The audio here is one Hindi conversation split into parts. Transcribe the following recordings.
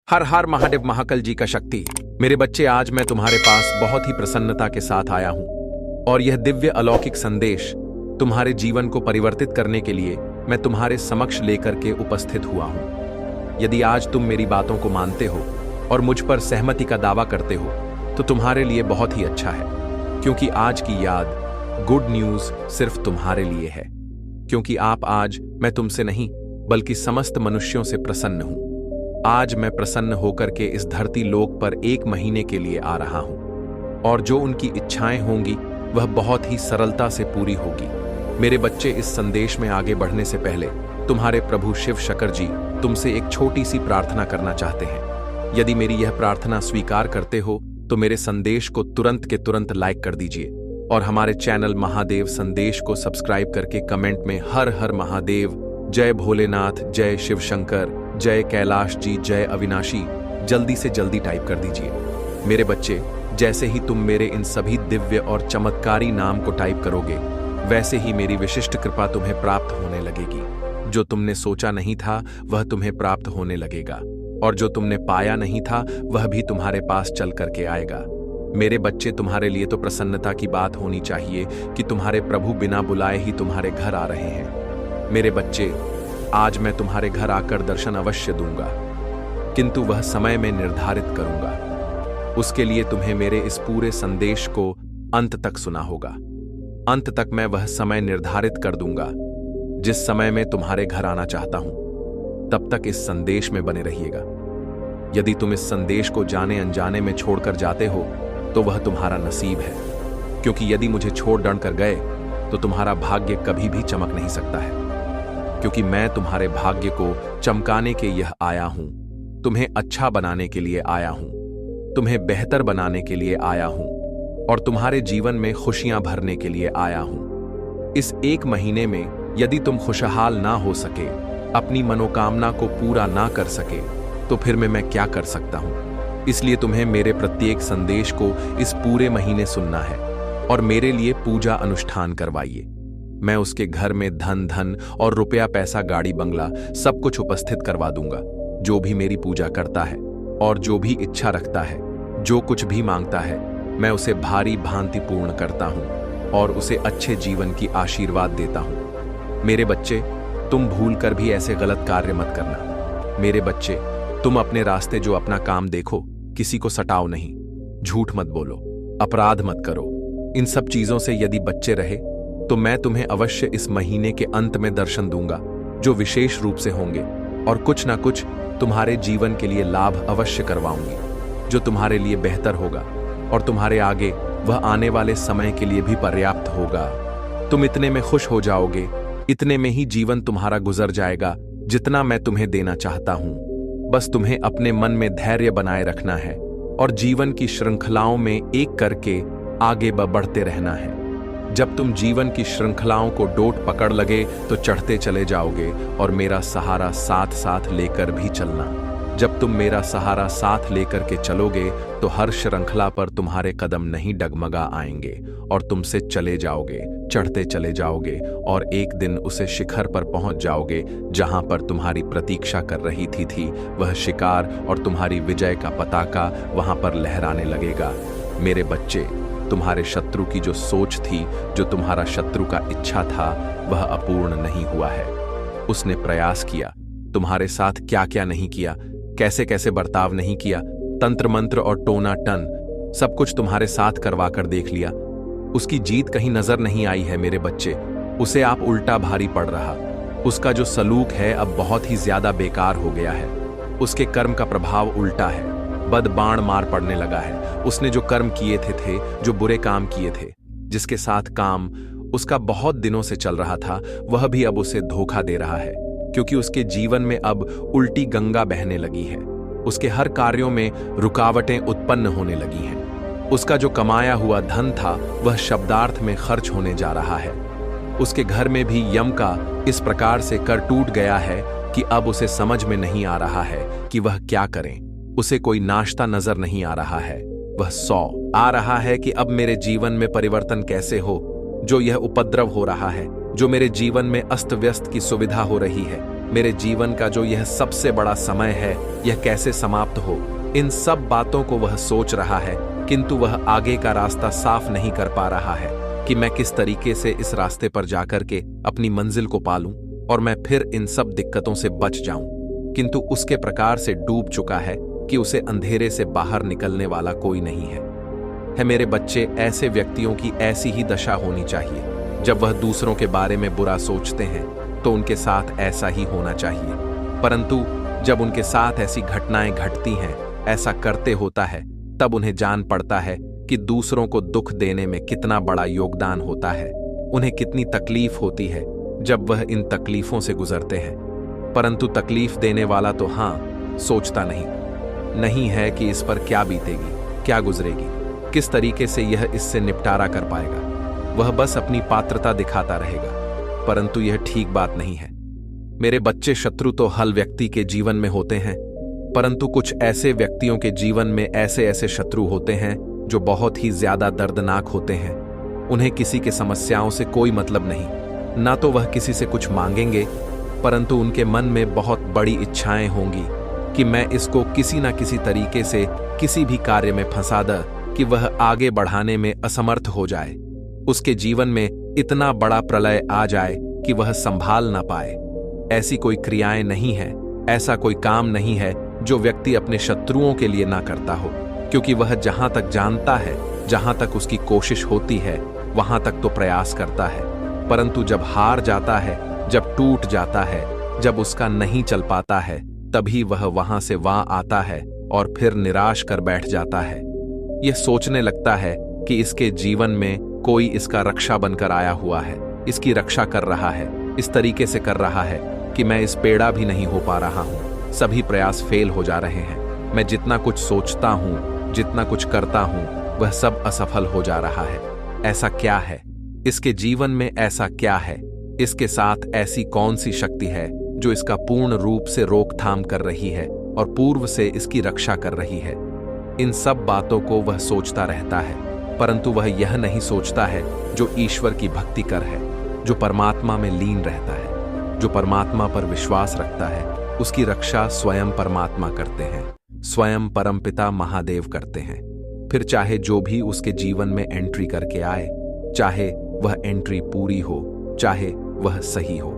हर हर महादेव महाकाल जी का शक्ति। मेरे बच्चे, आज मैं तुम्हारे पास बहुत ही प्रसन्नता के साथ आया हूं और यह दिव्य अलौकिक संदेश तुम्हारे जीवन को परिवर्तित करने के लिए मैं तुम्हारे समक्ष लेकर के उपस्थित हुआ हूं। यदि आज तुम मेरी बातों को मानते हो और मुझ पर सहमति का दावा करते हो तो तुम्हारे लिए बहुत ही अच्छा है, क्योंकि आज की याद गुड न्यूज सिर्फ तुम्हारे लिए है। क्योंकि आज मैं तुमसे नहीं बल्कि समस्त मनुष्यों से प्रसन्न हूं। आज मैं प्रसन्न होकर के इस धरती लोक पर 1 महीने के लिए आ रहा हूं और जो उनकी इच्छाएं होंगी वह बहुत ही सरलता से पूरी होगी। मेरे बच्चे, इस संदेश में आगे बढ़ने से पहले तुम्हारे प्रभु शिव शंकर जी तुमसे एक छोटी सी प्रार्थना करना चाहते हैं। यदि मेरी यह प्रार्थना स्वीकार करते हो तो मेरे संदेश को तुरंत के तुरंत लाइक कर दीजिए और हमारे चैनल महादेव संदेश को सब्सक्राइब करके कमेंट में हर हर महादेव, जय भोलेनाथ, जय शिव शंकर, जय कैलाश जी, जय अविनाशी जल्दी से जल्दी टाइप कर दीजिए। मेरे बच्चे, जैसे ही तुम मेरे इन सभी दिव्य और चमत्कारी नाम को टाइप करोगे वैसे ही मेरी विशिष्ट कृपा तुम्हें प्राप्त होने लगेगी। जो तुमने सोचा नहीं था वह तुम्हें प्राप्त होने लगेगा और जो तुमने पाया नहीं था वह भी तुम्हारे पास चल करके आएगा। मेरे बच्चे, तुम्हारे लिए तो प्रसन्नता की बात होनी चाहिए कि तुम्हारे प्रभु बिना बुलाए ही तुम्हारे घर आ रहे हैं। मेरे बच्चे, आज मैं तुम्हारे घर आकर दर्शन अवश्य दूंगा, किंतु वह समय में निर्धारित करूंगा। उसके लिए तुम्हें मेरे इस पूरे संदेश को अंत तक सुना होगा। अंत तक मैं वह समय निर्धारित कर दूंगा जिस समय में तुम्हारे घर आना चाहता हूं। तब तक इस संदेश में बने रहिएगा। यदि तुम इस संदेश को जाने अनजाने में छोड़कर जाते हो तो वह तुम्हारा नसीब है, क्योंकि यदि मुझे छोड़ डर कर गए तो तुम्हारा भाग्य कभी भी चमक नहीं सकता है। क्योंकि मैं तुम्हारे भाग्य को चमकाने के यह आया हूं, तुम्हें अच्छा बनाने के लिए आया हूं, तुम्हें बेहतर बनाने के लिए आया हूं और तुम्हारे जीवन में खुशियां भरने के लिए आया हूं। इस 1 महीने में यदि तुम खुशहाल ना हो सके, अपनी मनोकामना को पूरा ना कर सके, तो फिर मैं क्या कर सकता हूं। इसलिए तुम्हें मेरे प्रत्येक संदेश को इस पूरे महीने सुनना है और मेरे लिए पूजा अनुष्ठान करवाइए। मैं उसके घर में धन और रुपया, पैसा, गाड़ी, बंगला सब कुछ उपस्थित करवा दूंगा। जो भी मेरी पूजा करता है और जो भी इच्छा रखता है, जो कुछ भी मांगता है, मैं उसे भारी भांति पूर्ण करता हूं और उसे अच्छे जीवन की आशीर्वाद देता हूं। मेरे बच्चे, तुम भूल कर भी ऐसे गलत कार्य मत करना। मेरे बच्चे, तुम अपने रास्ते जो अपना काम देखो, किसी को सताओ नहीं, झूठ मत बोलो, अपराध मत करो। इन सब चीजों से यदि बच्चे रहे तो मैं तुम्हें अवश्य इस महीने के अंत में दर्शन दूंगा जो विशेष रूप से होंगे और कुछ ना कुछ तुम्हारे जीवन के लिए लाभ अवश्य करवाऊंगी, जो तुम्हारे लिए बेहतर होगा और तुम्हारे आगे वह आने वाले समय के लिए भी पर्याप्त होगा। तुम इतने में खुश हो जाओगे, इतने में ही जीवन तुम्हारा गुजर जाएगा जितना मैं तुम्हें देना चाहता हूं। बस तुम्हें अपने मन में धैर्य बनाए रखना है और जीवन की श्रृंखलाओं में एक करके आगे बढ़ते रहना है। जब तुम जीवन की श्रृंखलाओं को डोट पकड़ लगे तो चढ़ते चले जाओगे और मेरा सहारा साथ साथ लेकर भी चलना। जब तुम मेरा सहारा साथ लेकर के चलोगे तो हर श्रृंखला पर तुम्हारे कदम नहीं डगमगा आएंगे और तुमसे चले जाओगे, चढ़ते चले जाओगे और एक दिन उसे शिखर पर पहुंच जाओगे जहां पर तुम्हारी प्रतीक्षा कर रही थी वह शिकार और तुम्हारी विजय का पताका वहां पर लहराने लगेगा। मेरे बच्चे, तुम्हारे शत्रु की जो सोच थी, जो तुम्हारा शत्रु का इच्छा था, वह अपूर्ण नहीं हुआ है। उसने प्रयास किया, तुम्हारे साथ क्या क्या नहीं किया, कैसे कैसे बर्ताव नहीं किया, तंत्र मंत्र और टोना टन सब कुछ तुम्हारे साथ करवा कर देख लिया। उसकी जीत कहीं नजर नहीं आई है मेरे बच्चे। उसे आप उल्टा भारी पड़ रहा। उसका जो सलूक है अब बहुत ही ज्यादा बेकार हो गया है। उसके कर्म का प्रभाव उल्टा है, बद बाण मार पड़ने लगा है। उसने जो कर्म किए थे, जो बुरे काम किए थे, जिसके साथ काम उसका बहुत दिनों से चल रहा था, वह भी अब उसे धोखा दे रहा है, क्योंकि उसके जीवन में अब उल्टी गंगा बहने लगी है। उसके हर कार्यों में रुकावटें उत्पन्न होने लगी हैं। उसका जो कमाया हुआ धन था वह शब्दार्थ में खर्च होने जा रहा है। उसके घर में भी यम का इस प्रकार से कर टूट गया है कि अब उसे समझ में नहीं आ रहा है कि वह क्या करें। उसे कोई नाश्ता नजर नहीं आ रहा है, वह सौ आ रहा है कि अब मेरे जीवन में परिवर्तन कैसे हो। जो यह उपद्रव हो रहा है, जो मेरे जीवन में अस्त व्यस्त की सुविधा हो रही है, मेरे जीवन का जो यह सबसे बड़ा समय है यह कैसे समाप्त हो, इन सब बातों को वह सोच रहा है, किंतु वह आगे का रास्ता साफ नहीं कर पा रहा है कि मैं किस तरीके से इस रास्ते पर जाकर के अपनी मंजिल को पालूं और मैं फिर इन सब दिक्कतों से बच जाऊं। किंतु उसके प्रकार से डूब चुका है कि उसे अंधेरे से बाहर निकलने वाला कोई नहीं है। मेरे बच्चे, ऐसे व्यक्तियों की ऐसी ही दशा होनी चाहिए। जब वह दूसरों के बारे में बुरा सोचते हैं तो उनके साथ ऐसा ही होना चाहिए, परंतु जब उनके साथ ऐसी घटनाएं घटती हैं, ऐसा करते होता है, तब उन्हें जान पड़ता है कि दूसरों को दुख देने में कितना बड़ा योगदान होता है, उन्हें कितनी तकलीफ होती है जब वह इन तकलीफों से गुजरते हैं। परंतु तकलीफ देने वाला तो सोचता नहीं है कि इस पर क्या बीतेगी, क्या गुजरेगी, किस तरीके से यह इससे निपटारा कर पाएगा। वह बस अपनी पात्रता दिखाता रहेगा, परंतु यह ठीक बात नहीं है। मेरे बच्चे, शत्रु तो हर व्यक्ति के जीवन में होते हैं, परंतु कुछ ऐसे व्यक्तियों के जीवन में ऐसे ऐसे शत्रु होते हैं जो बहुत ही ज्यादा दर्दनाक होते हैं। उन्हें किसी के समस्याओं से कोई मतलब नहीं, ना तो वह किसी से कुछ मांगेंगे, परंतु उनके मन में बहुत बड़ी इच्छाएं होंगी कि मैं इसको किसी ना किसी तरीके से किसी भी कार्य में फंसा दूं कि वह आगे बढ़ाने में असमर्थ हो जाए, उसके जीवन में इतना बड़ा प्रलय आ जाए कि वह संभाल ना पाए। ऐसी कोई क्रियाएं नहीं है, ऐसा कोई काम नहीं है जो व्यक्ति अपने शत्रुओं के लिए ना करता हो, क्योंकि वह जहां तक जानता है, जहां तक उसकी कोशिश होती है, वहां तक तो प्रयास करता है, परंतु जब हार जाता है, जब टूट जाता है, जब उसका नहीं चल पाता है, तभी वह वहां से वहां आता है और फिर निराश कर बैठ जाता है। यह सोचने लगता है कि इसके जीवन में कोई इसका रक्षा बनकर आया हुआ है, इसकी रक्षा कर रहा है, इस तरीके से कर रहा है कि मैं इस पेड़ा भी नहीं हो पा रहा हूं, सभी प्रयास फेल हो जा रहे हैं, मैं जितना कुछ सोचता हूं, जितना कुछ करता हूं, वह सब असफल हो जा रहा है। ऐसा क्या है इसके जीवन में, ऐसा क्या है इसके साथ, ऐसी कौन सी शक्ति है जो इसका पूर्ण रूप से रोकथाम कर रही है और पूर्व से इसकी रक्षा कर रही है। इन सब बातों को वह सोचता रहता है, परंतु वह यह नहीं सोचता है जो ईश्वर की भक्ति कर है, जो परमात्मा में लीन रहता है, जो परमात्मा पर विश्वास रखता है, उसकी रक्षा स्वयं परमात्मा करते हैं, स्वयं परमपिता महादेव करते हैं। फिर चाहे जो भी उसके जीवन में एंट्री करके आए, चाहे वह एंट्री पूरी हो, चाहे वह सही हो,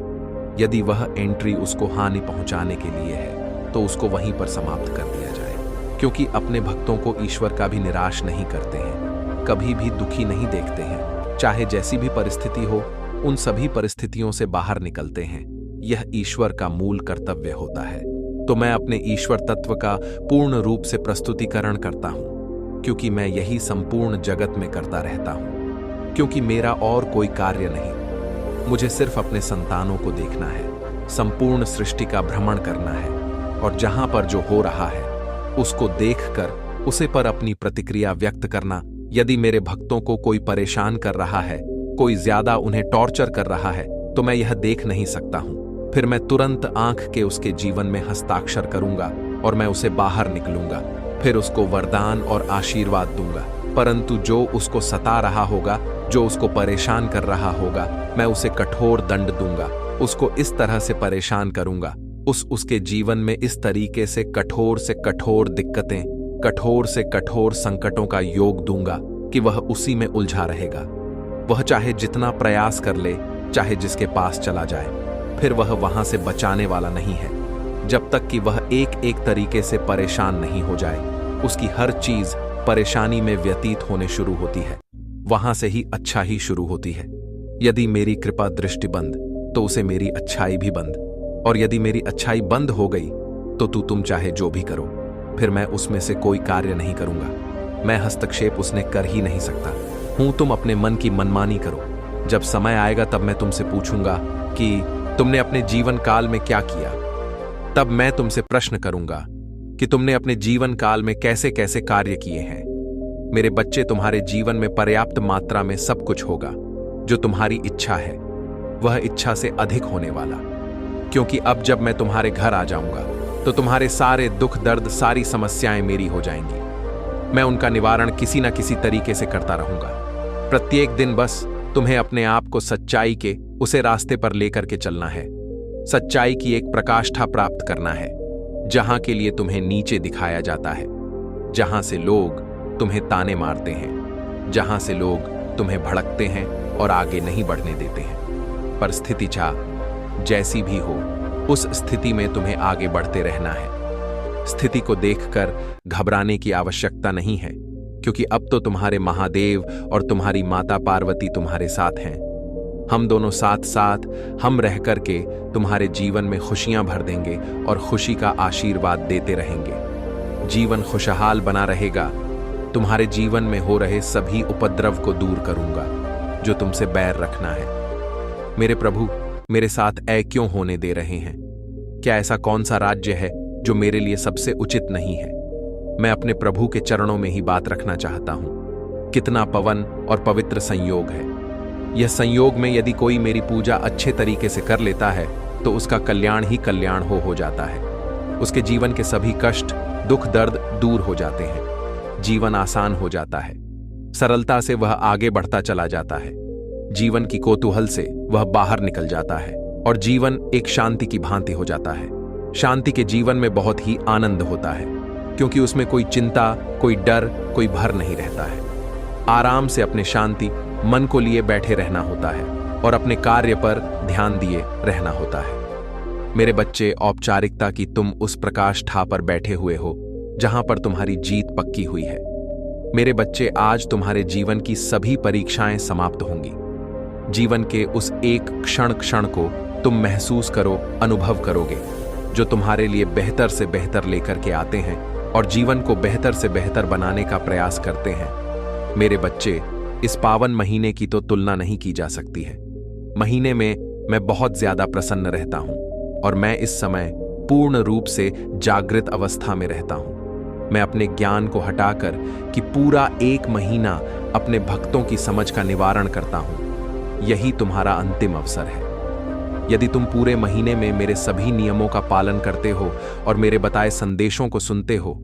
यदि वह एंट्री उसको हानि पहुंचाने के लिए है तो उसको वहीं पर समाप्त कर दिया जाए, क्योंकि अपने भक्तों को ईश्वर का भी निराश नहीं करते हैं, कभी भी दुखी नहीं देखते हैं, चाहे जैसी भी परिस्थिति हो, उन सभी परिस्थितियों से बाहर निकलते हैं। यह ईश्वर का मूल कर्तव्य होता है। तो मैं अपने ईश्वर तत्व का पूर्ण रूप से प्रस्तुतिकरण करता हूं, क्योंकि मैं यही संपूर्ण जगत में करता रहता हूं, क्योंकि मेरा और कोई कार्य नहीं। मुझे सिर्फ अपने संतानों को देखना है, संपूर्ण सृष्टि का भ्रमण करना है, और जहां पर जो हो रहा है उसको देखकर उसे पर अपनी प्रतिक्रिया व्यक्त करना। यदि मेरे भक्तों को कोई परेशान कर रहा है, कोई ज्यादा उन्हें टॉर्चर कर रहा है, तो मैं यह देख नहीं सकता हूं। फिर मैं तुरंत आंख के उसके जीवन में हस्ताक्षर करूंगा और मैं उसे बाहर निकलूंगा, फिर उसको वरदान और आशीर्वाद दूंगा। परंतु जो उसको सता रहा होगा, जो उसको परेशान कर रहा होगा, मैं उसे कठोर दंड दूंगा, उसको इस तरह से परेशान करूंगा, उसके जीवन में इस तरीके से कठोर दिक्कतें, कठोर से कठोर संकटों का योग दूंगा कि वह उसी में उलझा रहेगा। वह चाहे जितना प्रयास कर ले, चाहे जिसके पास चला जाए, फिर वह वहां से बचाने वाला नहीं है, जब तक कि वह एक एक तरीके से परेशान नहीं हो जाए। उसकी हर चीज परेशानी में व्यतीत होने शुरू होती है, वहां से ही अच्छा ही शुरू होती है। यदि मेरी कृपा दृष्टि बंद, तो उसे मेरी अच्छाई भी बंद, और यदि मेरी अच्छाई बंद हो गई तो तुम चाहे जो भी करो, फिर मैं उसमें से कोई कार्य नहीं करूंगा। मैं हस्तक्षेप उसने कर ही नहीं सकता हूं। तुम अपने मन की मनमानी करो, जब समय आएगा तब मैं तुमसे पूछूंगा कि तुमने अपने जीवन काल में क्या किया। तब मैं तुमसे प्रश्न करूंगा कि तुमने अपने जीवन काल में कैसे कैसे कार्य किए हैं। मेरे बच्चे, तुम्हारे जीवन में पर्याप्त मात्रा में सब कुछ होगा जो तुम्हारी इच्छा है, वह इच्छा से अधिक होने वाला, क्योंकि अब जब मैं तुम्हारे घर आ जाऊंगा तो तुम्हारे सारे दुख दर्द, सारी समस्याएं मेरी हो जाएंगी। मैं उनका निवारण किसी न किसी तरीके से करता रहूंगा। प्रत्येक दिन बस तुम्हें अपने आप को सच्चाई के उसे रास्ते पर लेकर के चलना है। सच्चाई की एक प्रकाष्ठा प्राप्त करना है, जहां के लिए तुम्हें नीचे दिखाया जाता है, जहां से लोग तुम्हें ताने मारते हैं, जहां से लोग तुम्हें भड़कते हैं और आगे नहीं बढ़ने देते हैं। पर स्थिति चाह जैसी भी हो, उस स्थिति में तुम्हें आगे बढ़ते रहना है। स्थिति को देखकर घबराने की आवश्यकता नहीं है, क्योंकि अब तो तुम्हारे महादेव और तुम्हारी माता पार्वती तुम्हारे साथ हैं। हम दोनों साथ साथ हम रह करके तुम्हारे जीवन में खुशियां भर देंगे और खुशी का आशीर्वाद देते रहेंगे। जीवन खुशहाल बना रहेगा। तुम्हारे जीवन में हो रहे सभी उपद्रव को दूर करूंगा जो तुमसे बैर रखना है। मेरे प्रभु, मेरे साथ ऐ क्यों होने दे रहे हैं? क्या ऐसा कौन सा राज्य है जो मेरे लिए सबसे उचित नहीं है? मैं अपने प्रभु के चरणों में ही बात रखना चाहता हूं। कितना पवन और पवित्र संयोग है। यह संयोग में यदि कोई मेरी पूजा अच्छे तरीके से कर लेता है तो उसका कल्याण ही कल्याण हो जाता है। उसके जीवन के सभी कष्ट, दुख, दर्द दूर हो जाते हैं। जीवन आसान हो जाता है। सरलता से वह आगे बढ़ता चला जाता है। जीवन की कौतूहल से वह बाहर निकल जाता है और जीवन एक शांति की भांति हो जाता है। शांति के जीवन में बहुत ही आनंद होता है, क्योंकि उसमें कोई चिंता, कोई डर, कोई भर नहीं रहता है। आराम से अपने शांति मन को लिए बैठे रहना होता है और अपने कार्य पर ध्यान दिए रहना होता है। मेरे बच्चे, औपचारिकता की तुम उस प्रकाष्ठा पर बैठे हुए हो जहां पर तुम्हारी जीत पक्की हुई है। मेरे बच्चे, आज तुम्हारे जीवन की सभी परीक्षाएं समाप्त होंगी। जीवन के उस एक क्षण क्षण को तुम महसूस करो, अनुभव करोगे, जो तुम्हारे लिए बेहतर से बेहतर लेकर के आते हैं और जीवन को बेहतर से बेहतर बनाने का प्रयास करते हैं। मेरे बच्चे, इस पावन महीने की तो तुलना नहीं की जा सकती है। महीने में मैं बहुत ज्यादा प्रसन्न रहता हूं और मैं इस समय पूर्ण रूप से जागृत अवस्था में रहता हूं। मैं अपने ज्ञान को हटाकर कि पूरा एक महीना अपने भक्तों की समझ का निवारण करता हूं। यही तुम्हारा अंतिम अवसर है। यदि तुम पूरे महीने में मेरे सभी नियमों का पालन करते हो और मेरे बताए संदेशों को सुनते हो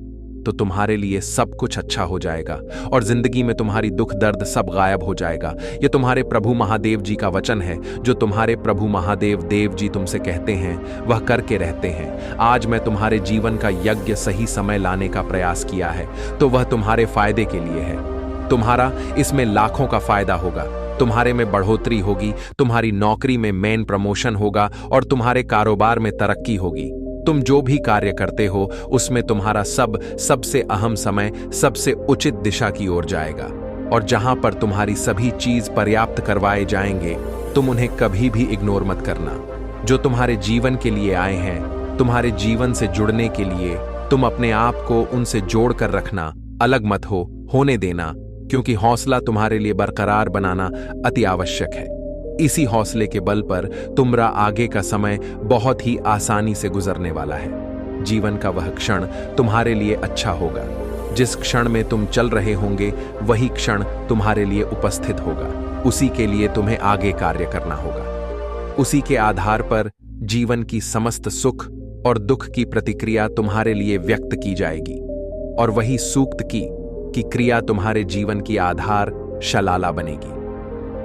तो तुम्हारे लिए सब कुछ अच्छा हो जाएगा और जिंदगी में तुम्हारी दुख दर्द सब गायब हो जाएगा। ये तुम्हारे प्रभु महादेव जी का वचन है, जो तुम्हारे प्रभु महादेव देव जी तुमसे कहते हैं वह करके रहते हैं। आज मैं तुम्हारे जीवन का यज्ञ सही समय लाने का प्रयास किया है तो वह तुम्हारे फायदे के लिए है। तुम्हारा इसमें लाखों का फायदा होगा। तुम्हारे में बढ़ोतरी होगी, तुम्हारी नौकरी में मेन प्रमोशन होगा और तुम्हारे कारोबार में तरक्की होगी। तुम जो भी कार्य करते हो उसमें तुम्हारा सबसे अहम समय सबसे उचित दिशा की ओर जाएगा और जहां पर तुम्हारी सभी चीज पर्याप्त करवाए जाएंगे तुम उन्हें कभी भी इग्नोर मत करना। जो तुम्हारे जीवन के लिए आए हैं, तुम्हारे जीवन से जुड़ने के लिए, तुम अपने आप को उनसे जोड़ कर रखना, अलग मत होने देना, क्योंकि हौसला तुम्हारे लिए बरकरार बनाना अति आवश्यक है। इसी हौसले के बल पर तुम्हारा आगे का समय बहुत ही आसानी से गुजरने वाला है। जीवन का वह क्षण तुम्हारे लिए अच्छा होगा। जिस क्षण में तुम चल रहे होंगे वही क्षण तुम्हारे लिए उपस्थित होगा। उसी के लिए तुम्हें आगे कार्य करना होगा। उसी के आधार पर जीवन की समस्त सुख और दुख की प्रतिक्रिया तुम्हारे लिए व्यक्त की जाएगी और वही सूक्त की क्रिया तुम्हारे जीवन की आधार शलाला बनेगी।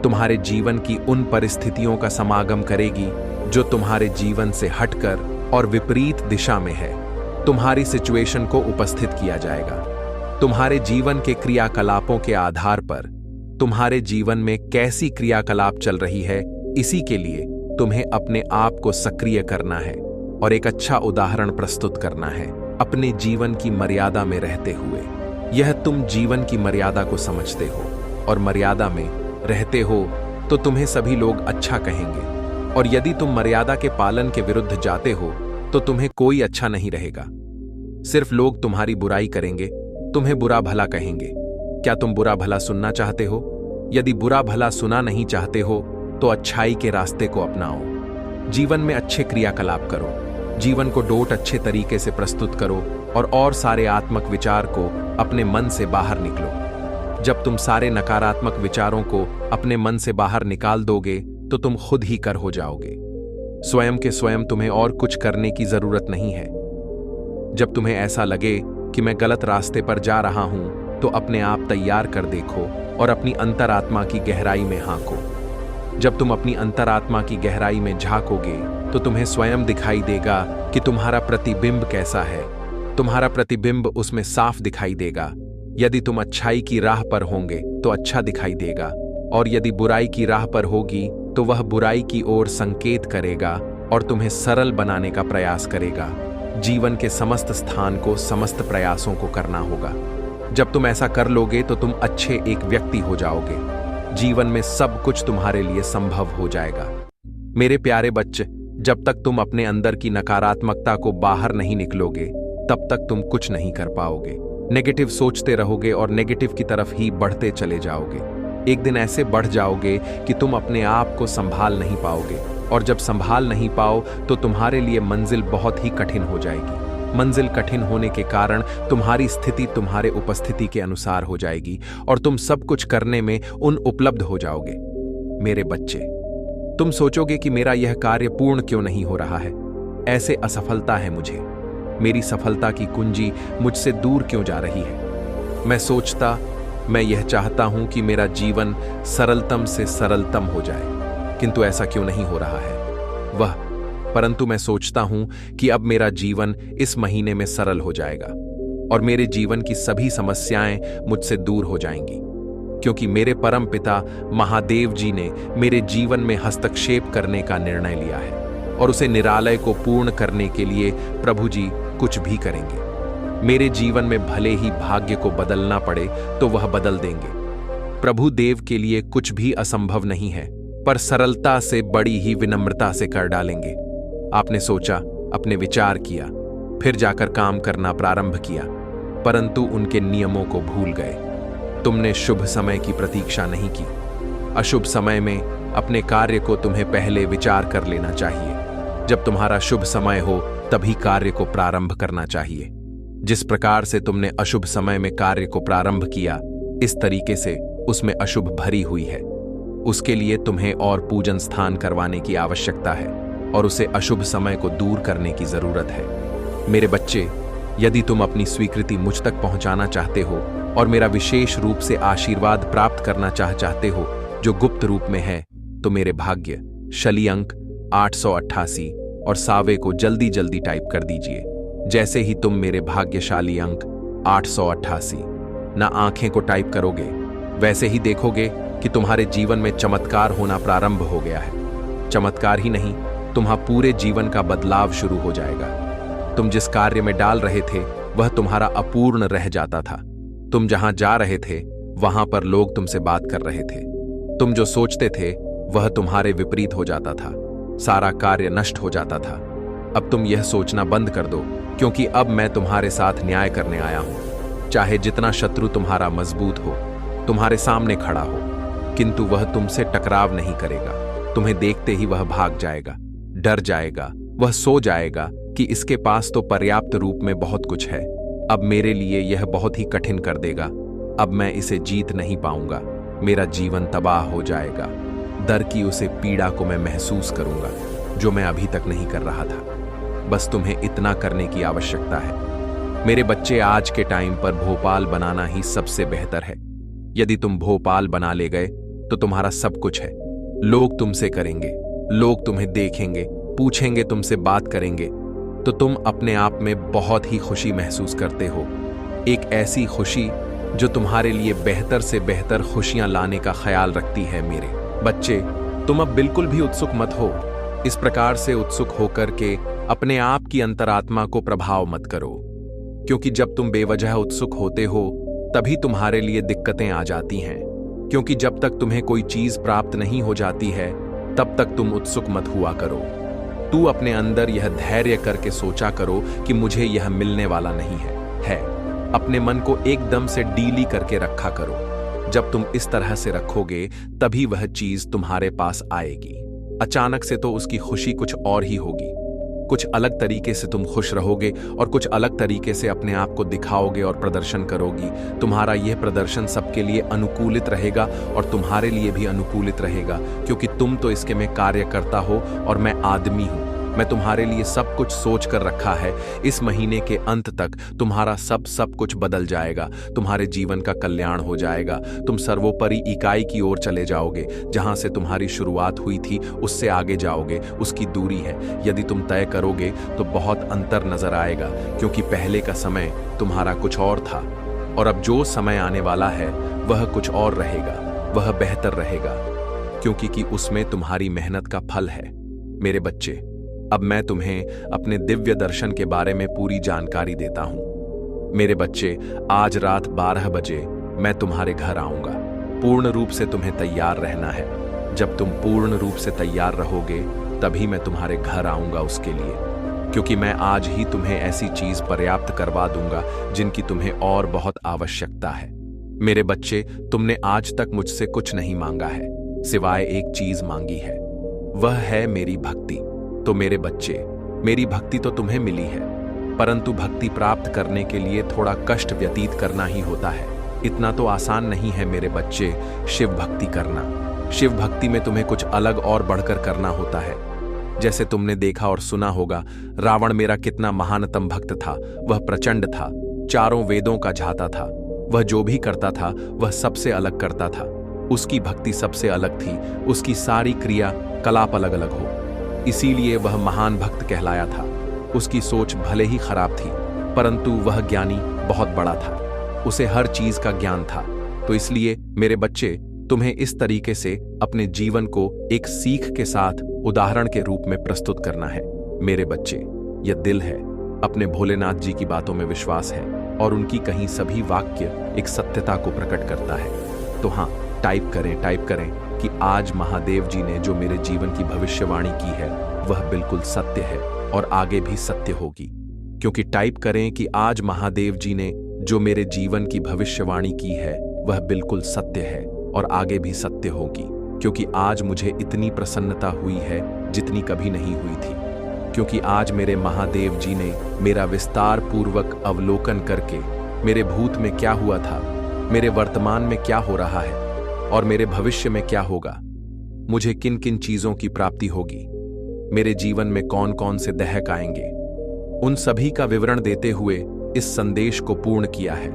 तुम्हारे जीवन की उन परिस्थितियों का समागम करेगी जो तुम्हारे जीवन से हटकर और विपरीत दिशा में है। तुम्हारी सिचुएशन को उपस्थित किया जाएगा। तुम्हारे जीवन के क्रियाकलापों के आधार पर तुम्हारे जीवन में कैसी क्रियाकलाप चल रही है, इसी के लिए तुम्हें अपने आप को सक्रिय करना है और एक अच्छा उदाहरण प्रस्तुत करना है अपने जीवन की मर्यादा में रहते हुए। यह तुम जीवन की मर्यादा को समझते हो और मर्यादा में रहते हो तो तुम्हें सभी लोग अच्छा कहेंगे और यदि तुम मर्यादा के पालन के विरुद्ध जाते हो तो तुम्हें कोई अच्छा नहीं रहेगा। सिर्फ लोग तुम्हारी बुराई करेंगे, तुम्हें बुरा भला कहेंगे। क्या तुम बुरा भला सुनना चाहते हो? यदि बुरा भला सुना नहीं चाहते हो तो अच्छाई के रास्ते को अपनाओ। जीवन में अच्छे क्रियाकलाप करो, जीवन को डोट अच्छे तरीके से प्रस्तुत करो और सारे आत्मक विचार को अपने मन से बाहर निकलो। जब तुम सारे नकारात्मक विचारों को अपने मन से बाहर निकाल दोगे तो तुम खुद ही कर हो जाओगे। स्वयं के स्वयं तुम्हें और कुछ करने की जरूरत नहीं है। जब तुम्हें ऐसा लगे कि मैं गलत रास्ते पर जा रहा हूं तो अपने आप तैयार कर देखो और अपनी अंतरात्मा की गहराई में हाँको। जब तुम अपनी अंतरात्मा की गहराई में झांकोगे तो तुम्हें स्वयं दिखाई देगा कि तुम्हारा प्रतिबिंब कैसा है। तुम्हारा प्रतिबिंब उसमें साफ दिखाई देगा। यदि तुम अच्छाई की राह पर होंगे तो अच्छा दिखाई देगा, और यदि बुराई की राह पर होगी तो वह बुराई की ओर संकेत करेगा और तुम्हें सरल बनाने का प्रयास करेगा। जीवन के समस्त स्थान को, समस्त प्रयासों को करना होगा। जब तुम ऐसा कर लोगे तो तुम अच्छे एक व्यक्ति हो जाओगे। जीवन में सब कुछ तुम्हारे लिए संभव हो जाएगा। मेरे प्यारे बच्चे, जब तक तुम अपने अंदर की नकारात्मकता को बाहर नहीं निकलोगे तब तक तुम कुछ नहीं कर पाओगे। नेगेटिव सोचते रहोगे और नेगेटिव की तरफ ही बढ़ते चले जाओगे। एक दिन ऐसे बढ़ जाओगे कि तुम अपने आप को संभाल नहीं पाओगे, और जब संभाल नहीं पाओ तो तुम्हारे लिए मंजिल बहुत ही कठिन हो जाएगी। मंजिल कठिन होने के कारण तुम्हारी स्थिति तुम्हारे उपस्थिति के अनुसार हो जाएगी और तुम सब कुछ करने में उन उपलब्ध हो जाओगे। मेरे बच्चे, तुम सोचोगे कि मेरा यह कार्य पूर्ण क्यों नहीं हो रहा है, ऐसे असफलता है मुझे, मेरी सफलता की कुंजी मुझसे दूर क्यों जा रही है। मैं यह चाहता हूं कि मेरा जीवन सरलतम से सरलतम हो जाए, किंतु ऐसा क्यों नहीं हो रहा है। परंतु मैं सोचता हूं कि अब मेरा जीवन इस महीने में सरल हो जाएगा और मेरे जीवन की सभी समस्याएं मुझसे दूर हो जाएंगी, क्योंकि मेरे परम पिता महादेव जी ने मेरे जीवन में हस्तक्षेप करने का निर्णय लिया है और उसे निरालय को पूर्ण करने के लिए प्रभु जी कुछ भी करेंगे। मेरे जीवन में भले ही भाग्य को बदलना पड़े तो वह बदल देंगे। प्रभु देव के लिए कुछ भी असंभव नहीं है, पर सरलता से, बड़ी ही विनम्रता से कर डालेंगे। आपने सोचा, अपने विचार किया, फिर जाकर काम करना प्रारंभ किया, परंतु उनके नियमों को भूल गए। तुमने शुभ समय की प्रतीक्षा नहीं की। अशुभ समय में अपने कार्य को तुम्हें पहले विचार कर लेना चाहिए। जब तुम्हारा शुभ समय हो तभी कार्य को प्रारंभ करना चाहिए। जिस प्रकार से तुमने अशुभ समय में कार्य को प्रारंभ किया, इस तरीके से उसमें अशुभ भरी हुई है। उसके लिए तुम्हें और पूजन स्थान करवाने की आवश्यकता है और उसे अशुभ समय को दूर करने की जरूरत है। मेरे बच्चे, यदि तुम अपनी स्वीकृति मुझ तक पहुंचाना चाहते हो और मेरा विशेष रूप से आशीर्वाद प्राप्त करना चाहते हो जो गुप्त रूप में है, तो मेरे भाग्य शली अंक 888 और सावे को जल्दी जल्दी टाइप कर दीजिए। जैसे ही तुम मेरे भाग्यशाली अंक 888 ना आंखें को टाइप करोगे, वैसे ही देखोगे कि तुम्हारे जीवन में चमत्कार होना प्रारंभ हो गया है। चमत्कार ही नहीं, तुम्हारा पूरे जीवन का बदलाव शुरू हो जाएगा। तुम जिस कार्य में डाल रहे थे वह तुम्हारा अपूर्ण रह जाता था। तुम जहां जा रहे थे वहां पर लोग तुमसे बात कर रहे थे। तुम जो सोचते थे वह तुम्हारे विपरीत हो जाता था। सारा कार्य नष्ट हो जाता था। अब तुम यह सोचना बंद कर दो, क्योंकि अब मैं तुम्हारे साथ न्याय करने आया हूं। चाहे जितना शत्रु तुम्हारा मजबूत हो, तुम्हारे सामने खड़ा हो, किंतु वह तुमसे टकराव नहीं करेगा। तुम्हें देखते ही वह भाग जाएगा, डर जाएगा, वह सो जाएगा कि इसके पास तो पर्याप्त रूप में बहुत कुछ है। अब मेरे लिए यह बहुत ही कठिन कर देगा। अब मैं इसे जीत नहीं पाऊंगा। मेरा जीवन तबाह हो जाएगा। डर की उसे पीड़ा को मैं महसूस करूंगा जो मैं अभी तक नहीं कर रहा था। बस तुम्हें इतना करने की आवश्यकता है। मेरे बच्चे, आज के टाइम पर भोपाल बनाना ही सबसे बेहतर है। यदि तुम भोपाल बना ले गए तो तुम्हारा सब कुछ है। लोग तुमसे करेंगे, लोग तुम्हें देखेंगे, पूछेंगे, तुमसे बात करेंगे, तो तुम अपने आप में बहुत ही खुशी महसूस करते हो। एक ऐसी खुशी जो तुम्हारे लिए बेहतर से बेहतर खुशियां लाने का ख्याल रखती है। मेरे बच्चे, तुम अब बिल्कुल भी उत्सुक मत हो। इस प्रकार से उत्सुक होकर के अपने आप की अंतरात्मा को प्रभाव मत करो, क्योंकि जब तुम बेवजह उत्सुक होते हो तभी तुम्हारे लिए दिक्कतें आ जाती हैं। क्योंकि जब तक तुम्हें कोई चीज प्राप्त नहीं हो जाती है तब तक तुम उत्सुक मत हुआ करो। तू अपने अंदर यह धैर्य करके सोचा करो कि मुझे यह मिलने वाला नहीं है। अपने मन को एकदम से डीली करके रखा करो। जब तुम इस तरह से रखोगे तभी वह चीज तुम्हारे पास आएगी। अचानक से तो उसकी खुशी कुछ और ही होगी। कुछ अलग तरीके से तुम खुश रहोगे और कुछ अलग तरीके से अपने आप को दिखाओगे और प्रदर्शन करोगी। तुम्हारा यह प्रदर्शन सबके लिए अनुकूलित रहेगा और तुम्हारे लिए भी अनुकूलित रहेगा, क्योंकि तुम तो इसके में कार्य करता हो और मैं आदमी हूं। मैं तुम्हारे लिए सब कुछ सोच कर रखा है। इस महीने के अंत तक तुम्हारा सब कुछ बदल जाएगा। तुम्हारे जीवन का कल्याण हो जाएगा। तुम सर्वोपरि इकाई की ओर चले जाओगे। जहां से तुम्हारी शुरुआत हुई थी उससे आगे जाओगे। उसकी दूरी है। यदि तुम तय करोगे तो बहुत अंतर नजर आएगा, क्योंकि पहले का समय तुम्हारा कुछ और था और अब जो समय आने वाला है वह कुछ और रहेगा। वह बेहतर रहेगा, क्योंकि उसमें तुम्हारी मेहनत का फल है। मेरे बच्चे, अब मैं तुम्हें अपने दिव्य दर्शन के बारे में पूरी जानकारी देता हूं। मेरे बच्चे, आज रात 12 बजे मैं तुम्हारे घर आऊंगा। पूर्ण रूप से तुम्हें तैयार रहना है। जब तुम पूर्ण रूप से तैयार रहोगे तभी मैं तुम्हारे घर आऊंगा उसके लिए, क्योंकि मैं आज ही तुम्हें ऐसी चीज पर्याप्त करवा दूंगा जिनकी तुम्हें और बहुत आवश्यकता है। मेरे बच्चे, तुमने आज तक मुझसे कुछ नहीं मांगा है, सिवाय एक चीज मांगी है, वह है मेरी भक्ति। तो मेरे बच्चे, मेरी भक्ति तो तुम्हें मिली है, परंतु भक्ति प्राप्त करने के लिए थोड़ा कष्ट व्यतीत करना ही होता है। इतना तो आसान नहीं है मेरे बच्चे शिव भक्ति करना। शिव भक्ति में तुम्हें कुछ अलग और बढ़कर करना होता है। जैसे तुमने देखा और सुना होगा, रावण मेरा कितना महानतम भक्त था। वह प्रचंड था, चारों वेदों का झाता था। वह जो भी करता था वह सबसे अलग करता था। उसकी भक्ति सबसे अलग थी। उसकी सारी क्रिया कलाप अलग अलग हो, इसीलिए वह महान भक्त कहलाया था। उसकी सोच भले ही खराब थी, परंतु वह ज्ञानी बहुत बड़ा था। उसे हर चीज का ज्ञान था। तो इसलिए मेरे बच्चे, तुम्हें इस तरीके से अपने जीवन को एक सीख के साथ उदाहरण के रूप में प्रस्तुत करना है। मेरे बच्चे, यह दिल है, अपने भोलेनाथ जी की बातों में विश्वास है और उनकी कहीं सभी वाक्य एक सत्यता को प्रकट करता है। तो हाँ, टाइप करें कि आज महादेव जी ने जो मेरे जीवन की भविष्यवाणी की है वह बिल्कुल सत्य है और आगे भी सत्य होगी। क्योंकि टाइप करें कि आज महादेव जी ने जो मेरे जीवन की भविष्यवाणी की है वह बिल्कुल सत्य है और आगे भी सत्य होगी। क्योंकि आज मुझे इतनी प्रसन्नता हुई है जितनी कभी नहीं हुई थी। क्योंकि आज मेरे महादेव जी ने मेरा विस्तार पूर्वक अवलोकन करके मेरे भूत में क्या हुआ था, मेरे वर्तमान में क्या हो रहा है और मेरे भविष्य में क्या होगा, मुझे किन किन चीजों की प्राप्ति होगी, मेरे जीवन में कौन कौन से दहक आएंगे, उन सभी का विवरण देते हुए इस संदेश को पूर्ण किया है।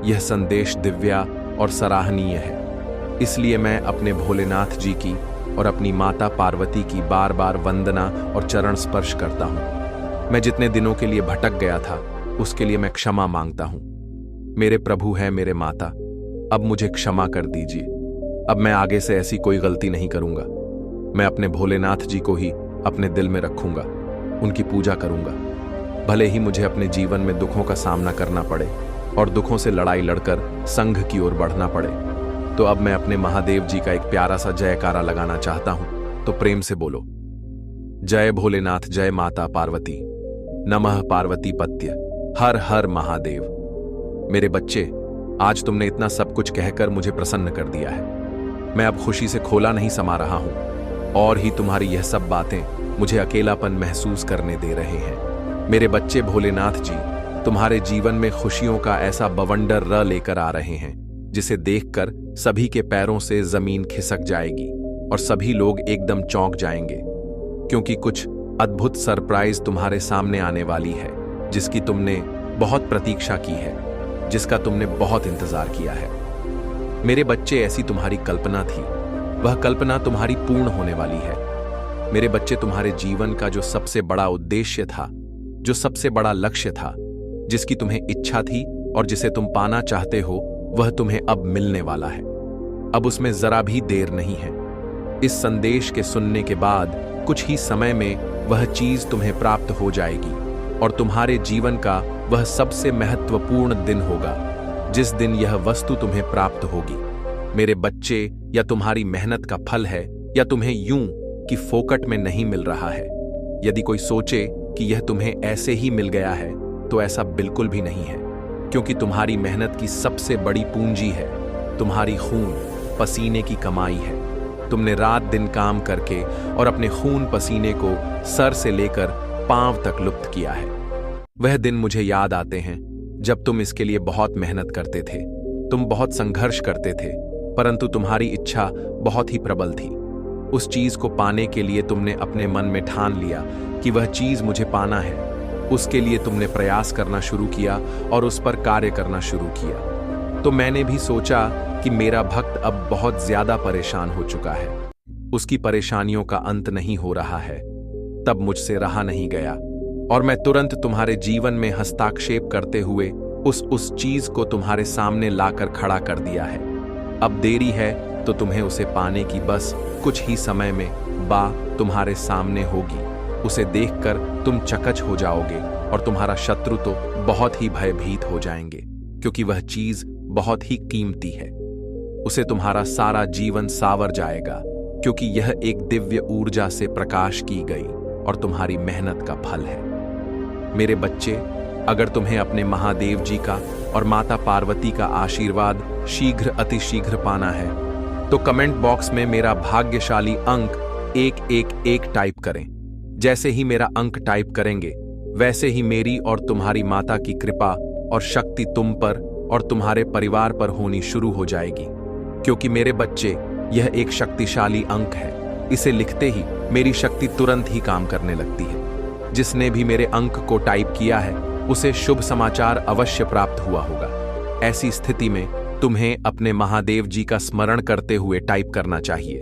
यह संदेश दिव्या और सराहनीय है। इसलिए मैं अपने भोलेनाथ जी की और अपनी माता पार्वती की बार बार वंदना और चरण स्पर्श करता हूं। मैं जितने दिनों के लिए भटक गया था उसके लिए मैं क्षमा मांगता हूं। मेरे प्रभु है मेरे माता, अब मुझे क्षमा कर दीजिए। अब मैं आगे से ऐसी कोई गलती नहीं करूंगा। मैं अपने भोलेनाथ जी को ही अपने दिल में रखूंगा, उनकी पूजा करूंगा। भले ही मुझे अपने जीवन में दुखों का सामना करना पड़े और दुखों से लड़ाई लड़कर संघ की ओर बढ़ना पड़े, तो अब मैं अपने महादेव जी का एक प्यारा सा जयकारा लगाना चाहता हूं। तो प्रेम से बोलो, जय भोलेनाथ, जय माता पार्वती, नमः पार्वती पत्य, हर हर महादेव। मेरे बच्चे, आज तुमने इतना सब कुछ कहकर मुझे प्रसन्न कर दिया है। मैं अब खुशी से खोला नहीं समा रहा हूं और ही तुम्हारी यह सब बातें मुझे अकेलापन महसूस करने दे रहे हैं। मेरे बच्चे, भोलेनाथ जी तुम्हारे जीवन में खुशियों का ऐसा बवंडर र लेकर आ रहे हैं जिसे देखकर सभी के पैरों से जमीन खिसक जाएगी और सभी लोग एकदम चौंक जाएंगे, क्योंकि कुछ अद्भुत सरप्राइज तुम्हारे सामने आने वाली है जिसकी तुमने बहुत प्रतीक्षा की है, जिसका तुमने बहुत इंतजार किया है। मेरे बच्चे, ऐसी तुम्हारी कल्पना थी, वह कल्पना तुम्हारी पूर्ण होने वाली है। मेरे बच्चे, तुम्हारे जीवन का जो सबसे बड़ा उद्देश्य था, जो सबसे बड़ा लक्ष्य था, जिसकी तुम्हें इच्छा थी और जिसे तुम पाना चाहते हो, वह तुम्हें अब मिलने वाला है। अब उसमें जरा भी देर नहीं है। इस संदेश के सुनने के बाद कुछ ही समय में वह चीज तुम्हें प्राप्त हो जाएगी और तुम्हारे जीवन का वह सबसे महत्वपूर्ण दिन होगा जिस दिन यह वस्तु तुम्हें प्राप्त होगी। मेरे बच्चे, या तुम्हारी मेहनत का फल है या तुम्हें यूं कि फोकट में नहीं मिल रहा है। यदि कोई सोचे कि यह तुम्हें ऐसे ही मिल गया है तो ऐसा बिल्कुल भी नहीं है, क्योंकि तुम्हारी मेहनत की सबसे बड़ी पूंजी है तुम्हारी खून पसीने की कमाई है। तुमने रात दिन काम करके और अपने खून पसीने को सर से लेकर पांव तक लुप्त किया है। वह दिन मुझे याद आते हैं जब तुम इसके लिए बहुत मेहनत करते थे, तुम बहुत संघर्ष करते थे, परंतु तुम्हारी इच्छा बहुत ही प्रबल थी। उस चीज को पाने के लिए तुमने अपने मन में ठान लिया कि वह चीज मुझे पाना है। उसके लिए तुमने प्रयास करना शुरू किया और उस पर कार्य करना शुरू किया। तो मैंने भी सोचा कि मेरा भक्त अब बहुत ज्यादा परेशान हो चुका है, उसकी परेशानियों का अंत नहीं हो रहा है। तब मुझसे रहा नहीं गया और मैं तुरंत तुम्हारे जीवन में हस्ताक्षेप करते हुए उस चीज को तुम्हारे सामने लाकर खड़ा कर दिया है। अब देरी है तो तुम्हें उसे पाने की बस कुछ ही समय में तुम्हारे सामने होगी। उसे देखकर तुम चकच हो जाओगे और तुम्हारा शत्रु तो बहुत ही भयभीत हो जाएंगे, क्योंकि वह चीज बहुत ही कीमती है। उसे तुम्हारा सारा जीवन सावर जाएगा, क्योंकि यह एक दिव्य ऊर्जा से प्रकाश की गई और तुम्हारी मेहनत का फल है। मेरे बच्चे, अगर तुम्हें अपने महादेव जी का और माता पार्वती का आशीर्वाद शीघ्र अतिशीघ्र पाना है तो कमेंट बॉक्स में मेरा भाग्यशाली अंक 111 टाइप करें। जैसे ही मेरा अंक टाइप करेंगे वैसे ही मेरी और तुम्हारी माता की कृपा और शक्ति तुम पर और तुम्हारे परिवार पर होनी शुरू हो जाएगी, क्योंकि मेरे बच्चे यह एक शक्तिशाली अंक है। इसे लिखते ही मेरी शक्ति तुरंत ही काम करने लगती है। जिसने भी मेरे अंक को टाइप किया है उसे शुभ समाचार अवश्य प्राप्त हुआ होगा। ऐसी स्थिति में तुम्हें अपने महादेव जी का स्मरण करते हुए टाइप करना चाहिए।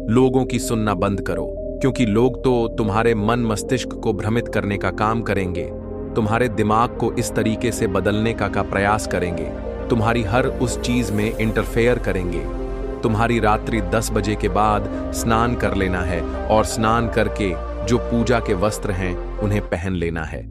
लोगों की सुनना बंद करो, क्योंकि लोग तो तुम्हारे मन मस्तिष्क को भ्रमित करने का काम करेंगे, तुम्हारे दिमाग को इस तरीके से बदलने का प्रयास करेंगे, तुम्हारी हर उस चीज में इंटरफेयर करेंगे। तुम्हारी रात्रि 10 बजे के बाद स्नान कर लेना है और स्नान करके जो पूजा के वस्त्र हैं उन्हें पहन लेना है।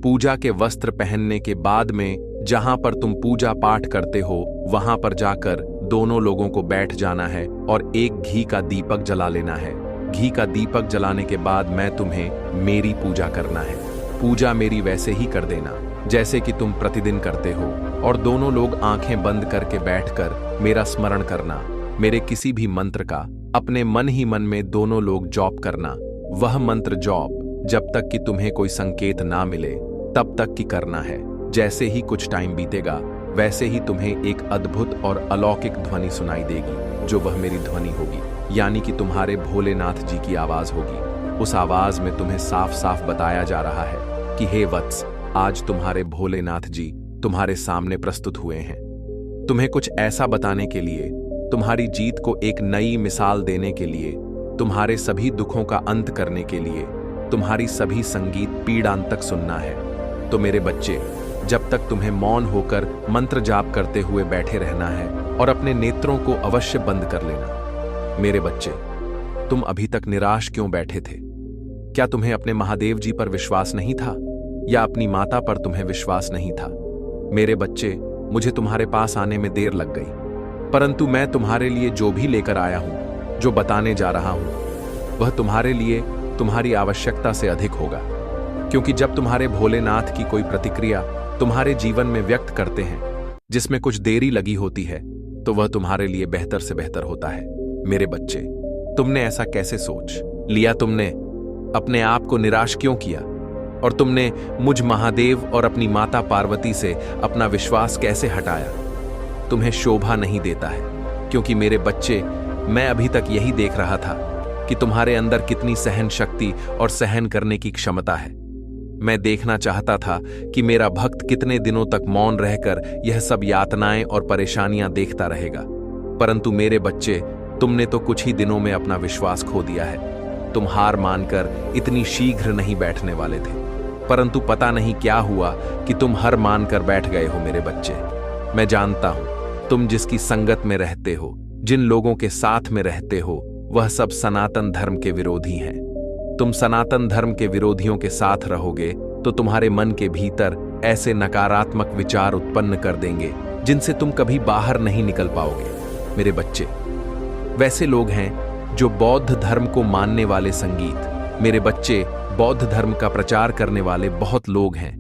पूजा के वस्त्र पहनने के बाद में जहां पर तुम पूजा पाठ करते हो वहां पर जाकर दोनों लोगों को बैठ जाना है और एक घी का दीपक जला लेना है। घी का दीपक जलाने के बाद मैं तुम्हें मेरी पूजा करना है। पूजा मेरी वैसे ही कर देना जैसे कि तुम प्रतिदिन करते हो, और दोनों लोग आंखें बंद करके बैठकर मेरा स्मरण करना। मेरे किसी भी मंत्र का अपने मन ही मन में दोनों लोग जॉप करना। वह मंत्र जॉप जब तक कि तुम्हें कोई संकेत ना मिले तब तक की करना है। जैसे ही कुछ टाइम बीतेगा वैसे ही तुम्हें एक अद्भुत और अलौकिक ध्वनि सुनाई देगी, जो वह मेरी ध्वनि होगी, यानी कि तुम्हारे भोलेनाथ जी की आवाज होगी। उस आवाज में तुम्हें साफ साफ बताया जा रहा है कि हे वत्स, आज तुम्हारे भोलेनाथ जी तुम्हारे सामने प्रस्तुत हुए हैं। तुम्हें कुछ ऐसा बताने के लिए, तुम्हारी जीत को एक नई मिसाल देने के लिए, तुम्हारे सभी दुखों का अंत करने के लिए, तुम्हारी सभी संगीत पीड़ांत तक सुनना है। तो मेरे बच्चे, जब तक तुम्हें मौन होकर मंत्र जाप करते हुए बैठे रहना है और अपने नेत्रों को अवश्य बंद कर लेना। मेरे बच्चे, तुम अभी तक निराश क्यों बैठे थे? क्या तुम्हें अपने महादेव जी पर विश्वास नहीं था, या अपनी माता पर तुम्हें विश्वास नहीं था? मेरे बच्चे, मुझे तुम्हारे पास आने में देर लग गई, परंतु मैं तुम्हारे लिए जो भी लेकर आया हूं, जो बताने जा रहा हूं, वह तुम्हारे लिए तुम्हारी आवश्यकता से अधिक होगा। क्योंकि जब तुम्हारे भोलेनाथ की कोई प्रतिक्रिया तुम्हारे जीवन में व्यक्त करते हैं जिसमें कुछ देरी लगी होती है, तो वह तुम्हारे लिए बेहतर से बेहतर होता है। मेरे बच्चे, तुमने ऐसा कैसे सोच लिया? तुमने अपने आप को निराश क्यों किया? और तुमने मुझ महादेव और अपनी माता पार्वती से अपना विश्वास कैसे हटाया? तुम्हें शोभा नहीं देता है, क्योंकि मेरे बच्चे, मैं अभी तक यही देख रहा था कि तुम्हारे अंदर कितनी सहन शक्ति और सहन करने की क्षमता है। मैं देखना चाहता था कि मेरा भक्त कितने दिनों तक मौन रहकर यह सब यातनाएं और परेशानियां देखता रहेगा। परंतु मेरे बच्चे, तुमने तो कुछ ही दिनों में अपना विश्वास खो दिया है। तुम हार मानकर इतनी शीघ्र नहीं बैठने वाले थे, परंतु पता नहीं क्या हुआ कि तुम हार मानकर बैठ गए हो। मेरे बच्चे, मैं जानता हूं तुम जिसकी संगत में रहते हो, जिन लोगों के साथ में रहते हो, वह सब सनातन धर्म के विरोधी हैं। तुम सनातन धर्म के विरोधियों के साथ रहोगे तो तुम्हारे मन के भीतर ऐसे नकारात्मक विचार उत्पन्न कर देंगे जिनसे तुम कभी बाहर नहीं निकल पाओगे। मेरे बच्चे, वैसे लोग हैं जो बौद्ध धर्म को मानने वाले संगीत। मेरे बच्चे, बौद्ध धर्म का प्रचार करने वाले बहुत लोग हैं,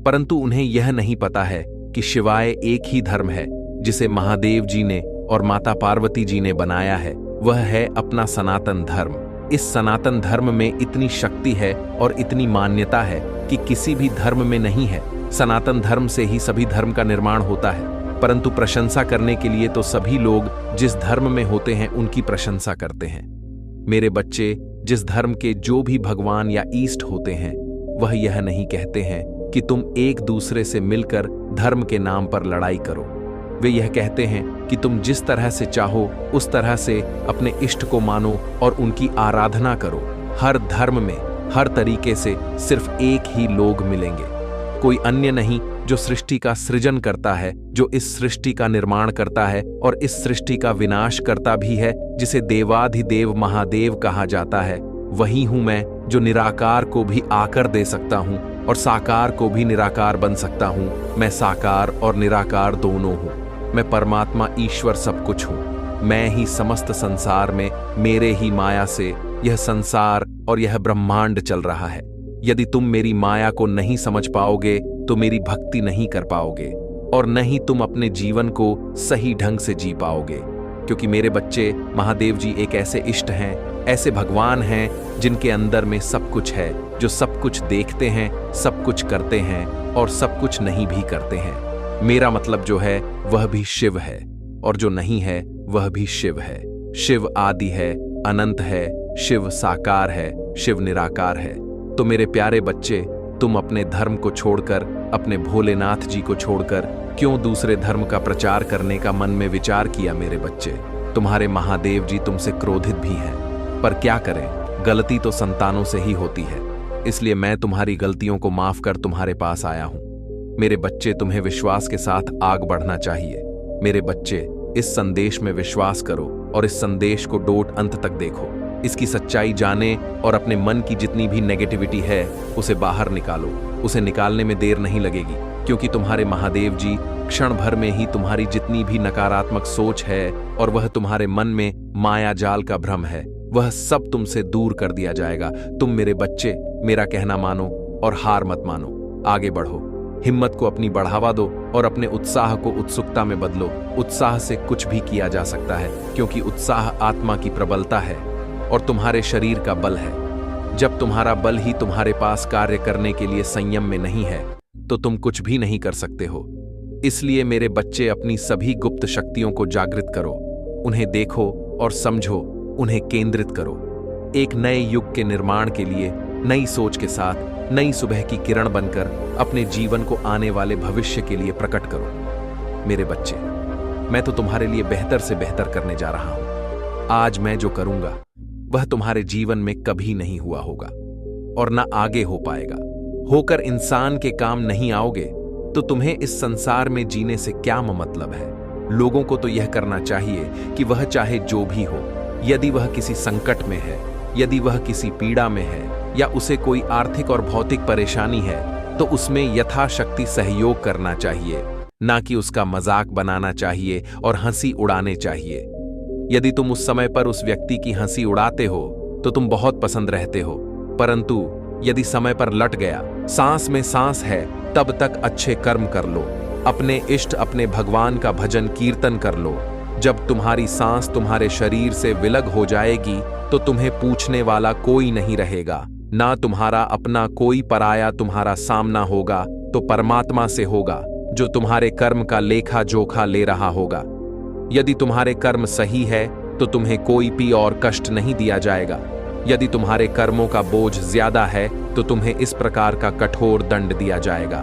परंतु उन्हें यह नहीं पता है कि शिवाय एक ही धर्म है जिसे महादेव जी ने और माता पार्वती जी ने बनाया है। वह है अपना सनातन धर्म। इस सनातन धर्म में इतनी शक्ति है और इतनी मान्यता है कि किसी भी धर्म में नहीं है। सनातन धर्म से ही सभी धर्म का निर्माण होता है, परंतु प्रशंसा करने के लिए तो सभी लोग जिस धर्म में होते हैं उनकी प्रशंसा करते हैं। मेरे बच्चे, जिस धर्म के जो भी भगवान या ईष्ट होते हैं, वह यह नहीं कहते हैं कि तुम एक दूसरे से मिलकर धर्म के नाम पर लड़ाई करो। वे यह कहते हैं कि तुम जिस तरह से चाहो उस तरह से अपने इष्ट को मानो और उनकी आराधना करो। हर धर्म में हर तरीके से सिर्फ एक ही लोग मिलेंगे, कोई अन्य नहीं, जो सृष्टि का सृजन करता है, जो इस सृष्टि का निर्माण करता है और इस सृष्टि का विनाश करता भी है, जिसे देवाधिदेव महादेव कहा जाता है। वही हूं मैं, जो निराकार को भी आकर दे सकता हूं और साकार को भी निराकार बन सकता हूं। मैं साकार और निराकार दोनों हूं। मैं परमात्मा ईश्वर सब कुछ हूं। मैं ही समस्त संसार में, मेरे ही माया से यह संसार और यह ब्रह्मांड चल रहा है। यदि तुम मेरी माया को नहीं समझ पाओगे तो मेरी भक्ति नहीं कर पाओगे और न ही तुम अपने जीवन को सही ढंग से जी पाओगे। क्योंकि मेरे बच्चे, महादेव जी एक ऐसे इष्ट हैं, ऐसे भगवान हैं जिनके अंदर में सब कुछ है, जो सब कुछ देखते हैं, सब कुछ करते हैं और सब कुछ नहीं भी करते हैं। मेरा मतलब जो है वह भी शिव है और जो नहीं है वह भी शिव है। शिव आदि है, अनंत है, शिव साकार है, शिव निराकार है। तो मेरे प्यारे बच्चे, तुम अपने धर्म को छोड़कर, अपने भोलेनाथ जी को छोड़कर क्यों दूसरे धर्म का प्रचार करने का मन में विचार किया? मेरे बच्चे, तुम्हारे महादेव जी तुमसे क्रोधित भी हैं, पर क्या करें, गलती तो संतानों से ही होती है। इसलिए मैं तुम्हारी गलतियों को माफ कर तुम्हारे पास आया हूं। मेरे बच्चे, तुम्हें विश्वास के साथ आग बढ़ना चाहिए। मेरे बच्चे, इस संदेश में विश्वास करो और इस संदेश को डोट अंत तक देखो। इसकी सच्चाई जाने और अपने मन की जितनी भी नेगेटिविटी है उसे बाहर निकालो। उसे निकालने में देर नहीं लगेगी, क्योंकि तुम्हारे महादेव जी क्षण भर में ही तुम्हारी जितनी भी नकारात्मक सोच है और वह तुम्हारे मन में माया जाल का भ्रम है, वह सब तुमसे दूर कर दिया जाएगा। तुम मेरे बच्चे मेरा कहना मानो और हार मत मानो। आगे बढ़ो, हिम्मत को अपनी बढ़ावा दो और अपने उत्साह को उत्सुकता में बदलो। उत्साह से कुछ भी किया जा सकता है, क्योंकि उत्साह आत्मा की प्रबलता है और तुम्हारे शरीर का बल है। जब तुम्हारा बल ही तुम्हारे पास कार्य करने के लिए संयम में नहीं है तो तुम कुछ भी नहीं कर सकते हो। इसलिए मेरे बच्चे, अपनी सभी गुप्त शक्तियों को जागृत करो, उन्हें देखो और समझो, उन्हें केंद्रित करो। एक नए युग के निर्माण के लिए नई सोच के साथ नई सुबह की किरण बनकर अपने जीवन को आने वाले भविष्य के लिए प्रकट करो। मेरे बच्चे, मैं तो तुम्हारे लिए बेहतर से बेहतर करने जा रहा हूं। आज मैं जो करूंगा वह तुम्हारे जीवन में कभी नहीं हुआ होगा और ना आगे हो पाएगा। होकर इंसान के काम नहीं आओगे तो तुम्हें इस संसार में जीने से क्या मतलब है? लोगों को तो यह करना चाहिए कि वह चाहे जो भी हो, यदि वह किसी संकट में है, यदि वह किसी पीड़ा में है या उसे कोई आर्थिक और भौतिक परेशानी है, तो उसमें यथाशक्ति सहयोग करना चाहिए, ना कि उसका मजाक बनाना चाहिए और हंसी उड़ाने चाहिए। यदि तुम उस समय पर उस व्यक्ति की हंसी उड़ाते हो तो तुम बहुत पसंद रहते हो, परंतु यदि समय पर लट गया, सांस में सांस है, तब तक अच्छे कर्म कर लो, अपने इष्ट अपने भगवान का भजन कीर्तन कर लो। जब तुम्हारी सांस तुम्हारे शरीर से विलग हो जाएगी तो तुम्हें पूछने वाला कोई नहीं रहेगा, ना तुम्हारा अपना कोई पराया तुम्हारा सामना होगा, तो परमात्मा से होगा जो तुम्हारे कर्म का लेखा जोखा ले रहा होगा। यदि तुम्हारे कर्म सही है तो तुम्हें कोई भी और कष्ट नहीं दिया जाएगा। यदि तुम्हारे कर्मों का बोझ ज्यादा है तो तुम्हें इस प्रकार का कठोर दंड दिया जाएगा।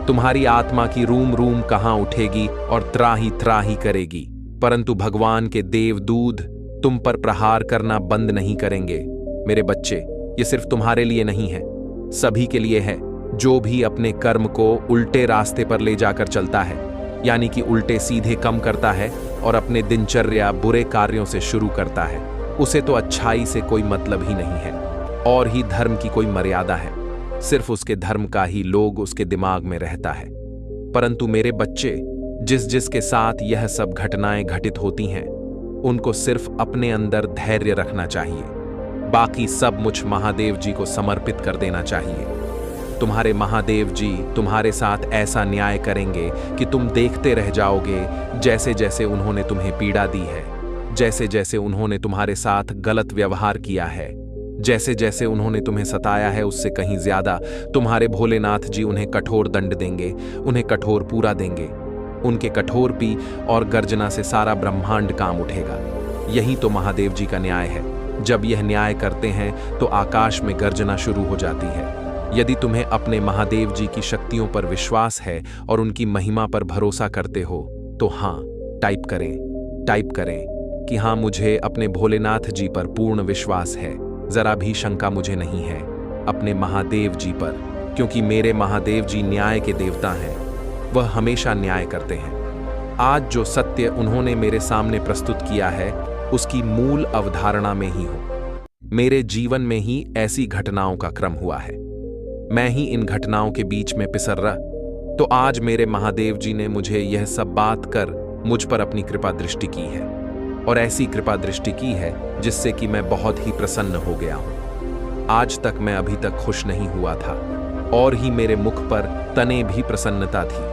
तुम्हारी आत्मा की रूम रूम कहां उठेगी और त्राही करेगी, परंतु भगवान के देवदूत तुम पर प्रहार करना बंद नहीं करेंगे। मेरे बच्चे, ये सिर्फ तुम्हारे लिए नहीं है, सभी के लिए है जो भी अपने कर्म को उल्टे रास्ते पर ले जाकर चलता है, यानी कि उल्टे सीधे कम करता है और अपने दिनचर्या बुरे कार्यों से शुरू करता है। उसे तो अच्छाई से कोई मतलब ही नहीं है और ही धर्म की कोई मर्यादा है, सिर्फ उसके धर्म का ही लोग उसके दिमाग में रहता है। परंतु मेरे बच्चे, जिसके साथ यह सब घटनाएं घटित होती हैं, उनको सिर्फ अपने अंदर धैर्य रखना चाहिए, बाकी सब मुझ महादेव जी को समर्पित कर देना चाहिए। तुम्हारे महादेव जी तुम्हारे साथ ऐसा न्याय करेंगे कि तुम देखते रह जाओगे, जैसे जैसे उन्होंने तुम्हें पीड़ा दी है, जैसे जैसे उन्होंने तुम्हारे साथ गलत व्यवहार किया है, जैसे जैसे उन्होंने तुम्हें सताया है, उससे कहीं ज्यादा तुम्हारे भोलेनाथ जी उन्हें कठोर दंड देंगे, उन्हें कठोर पूरा देंगे। उनके कठोर पी और गर्जना से सारा ब्रह्मांड काम उठेगा। यही तो महादेव जी का न्याय है। जब यह न्याय करते हैं तो आकाश में गर्जना शुरू हो जाती है। यदि तुम्हें अपने महादेव जी की शक्तियों पर विश्वास है और उनकी महिमा पर भरोसा करते हो तो हाँ टाइप करें कि हाँ, मुझे अपने भोलेनाथ जी पर पूर्ण विश्वास है, जरा भी शंका मुझे नहीं है अपने महादेव जी पर, क्योंकि मेरे महादेव जी न्याय के देवता हैं, वह हमेशा न्याय करते हैं। आज जो सत्य उन्होंने मेरे सामने प्रस्तुत किया है उसकी मूल अवधारणा में ही हूं। मेरे जीवन में ही ऐसी घटनाओं का क्रम हुआ है, मैं ही इन घटनाओं के बीच में पिसर रहा, तो आज मेरे महादेव जी ने मुझे यह सब बात कर मुझ पर अपनी कृपा दृष्टि की है, और ऐसी कृपा दृष्टि की है जिससे कि मैं बहुत ही प्रसन्न हो गया हूं। आज तक मैं अभी तक खुश नहीं हुआ था और ही मेरे मुख पर तने भी प्रसन्नता थी।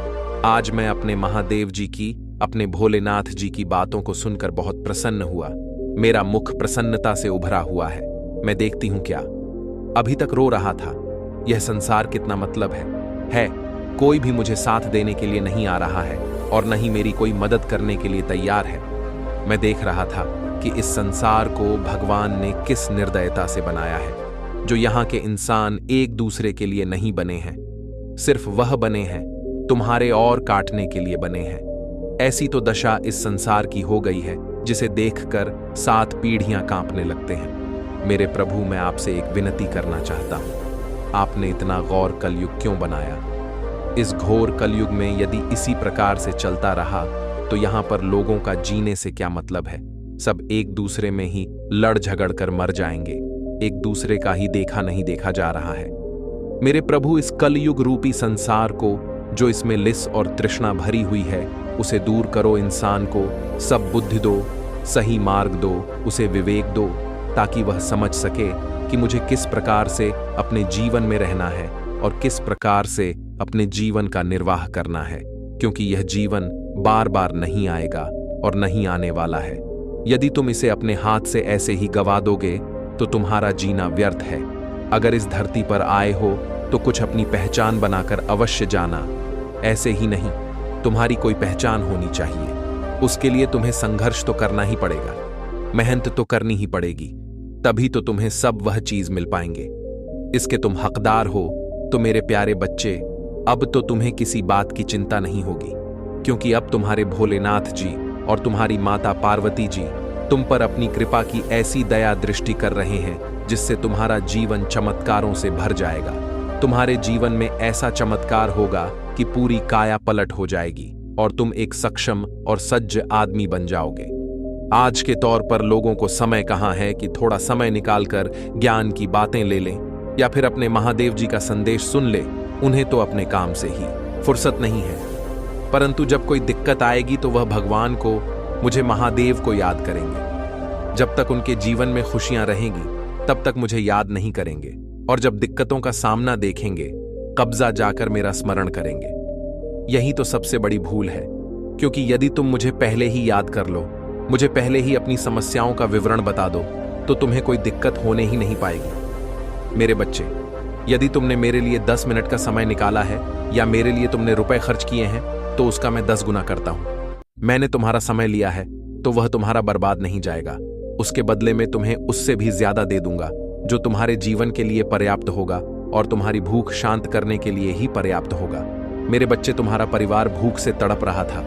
आज मैं अपने महादेव जी की, अपने भोलेनाथ जी की बातों को सुनकर बहुत प्रसन्न हुआ। मेरा मुख प्रसन्नता से उभरा हुआ है। मैं देखती हूं क्या, अभी तक रो रहा था, यह संसार कितना मतलब है। कोई भी मुझे साथ देने के लिए नहीं आ रहा है और न ही मेरी कोई मदद करने के लिए तैयार है। मैं देख रहा था कि इस संसार को भगवान ने किस निर्दयता से बनाया है। जो यहाँ के इंसान एक दूसरे के लिए नहीं बने हैं, सिर्फ वह बने हैं तुम्हारे और काटने के लिए बने हैं। ऐसी तो दशा इस संसार की हो गई है जिसे देखकर 7 पीढ़ियां कांपने लगते हैं। मेरे प्रभु, मैं आपसे एक विनती करना चाहता हूं। आपने इतना गौर कलयुग क्यों बनाया? इस घोर कलयुग में यदि इसी प्रकार से चलता रहा तो यहां पर लोगों का जीने से क्या मतलब है? सब एक दूसरे में ही लड़ झगड़ कर मर जाएंगे। एक दूसरे का ही देखा नहीं देखा जा रहा है। मेरे प्रभु, इस कलयुग रूपी संसार को, जो इसमें लिस और तृष्णा भरी हुई है, उसे दूर करो। इंसान को सब बुद्धि दो, सही मार्ग दो, उसे विवेक दो, ताकि वह समझ सके कि मुझे किस प्रकार से अपने जीवन में रहना है और किस प्रकार से अपने जीवन का निर्वाह करना है, क्योंकि यह जीवन बार बार नहीं आएगा और नहीं आने वाला है। यदि तुम इसे अपने हाथ से ऐसे ही गवा दोगे तो तुम्हारा जीना व्यर्थ है। अगर इस धरती पर आए हो तो कुछ अपनी पहचान बनाकर अवश्य जाना। ऐसे ही नहीं, तुम्हारी कोई पहचान होनी चाहिए। उसके लिए तुम्हें संघर्ष तो करना ही पड़ेगा, मेहनत तो करनी ही पड़ेगी, तभी तो तुम्हें सब वह चीज मिल पाएंगे। इसके तुम हकदार हो। तो मेरे प्यारे बच्चे, अब तो तुम्हें किसी बात की चिंता नहीं होगी, क्योंकि अब तुम्हारे भोलेनाथ जी और तुम्हारी माता पार्वती जी तुम पर अपनी कृपा की ऐसी दया दृष्टि कर रहे हैं जिससे तुम्हारा जीवन चमत्कारों से भर जाएगा। तुम्हारे जीवन में ऐसा चमत्कार होगा कि पूरी काया पलट हो जाएगी और तुम एक सक्षम और सज्ज आदमी बन जाओगे। आज के तौर पर लोगों को समय कहाँ है कि थोड़ा समय निकालकर ज्ञान की बातें ले लें या फिर अपने महादेव जी का संदेश सुन ले। उन्हें तो अपने काम से ही फुर्सत नहीं है, परंतु जब कोई दिक्कत आएगी तो वह भगवान को, मुझे महादेव को याद करेंगे। जब तक उनके जीवन में खुशियां रहेंगी तब तक मुझे याद नहीं करेंगे, और जब दिक्कतों का सामना देखेंगे कब्जा जाकर मेरा स्मरण करेंगे। यही तो सबसे बड़ी भूल है, क्योंकि यदि तुम मुझे पहले ही याद कर लो, मुझे पहले ही अपनी समस्याओं का विवरण बता दो, तो तुम्हें कोई दिक्कत होने ही नहीं पाएगी। मेरे बच्चे, यदि तुमने मेरे लिए 10 मिनट का समय निकाला है या मेरे लिए तुमने रुपए खर्च किए हैं तो उसका मैं 10 गुना करता हूं। मैंने तुम्हारा समय लिया है तो वह तुम्हारा बर्बाद नहीं जाएगा। उसके बदले में तुम्हें उससे भी ज्यादा दे दूंगा, जो तुम्हारे जीवन के लिए पर्याप्त होगा और तुम्हारी भूख शांत करने के लिए ही पर्याप्त होगा। मेरे बच्चे, तुम्हारा परिवार भूख से तड़प रहा था।